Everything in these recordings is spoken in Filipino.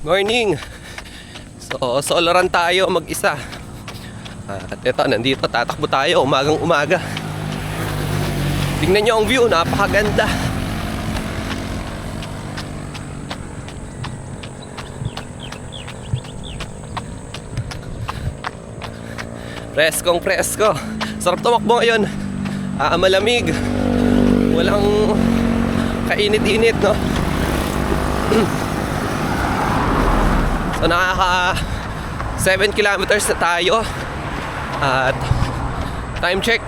Morning! So, solo run tayo mag-isa. At ito, nandito, tatakbo tayo umagang umaga. Tingnan nyo ang view, napakaganda. Preskong presko. Sarap tumakbo ngayon. Malamig. Walang kainit-init, no? So nakaka 7 kilometers na tayo. At time check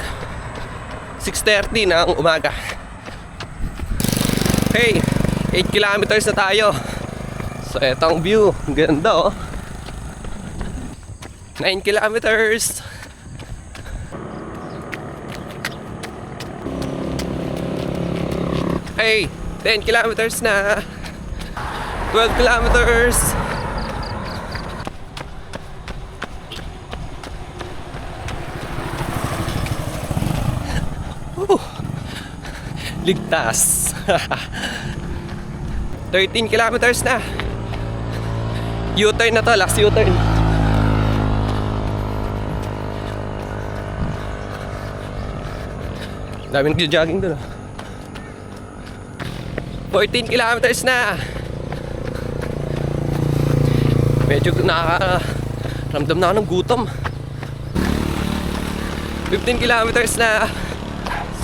6:30 ng umaga. Hey, 8 kilometers na tayo. So etong view, ang ganda, oh. 9 kilometers. Hey, 10 kilometers na. 12 kilometers. Ligtas. 13 kilometers na. U-turn na to, last U-turn. Daming nagja-jogging doon, 14 kilometers na. Medyo nakakaramdam na ako ng gutom. 15 kilometers na.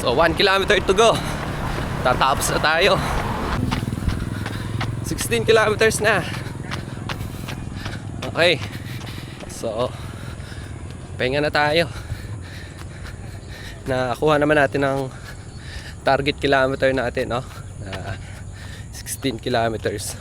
So 1 kilometer to go. Tatapos na tayo. 16 kilometers na. Okay. So pahinga na tayo. Nakuha naman natin ang target kilometer natin, no? 16 kilometers.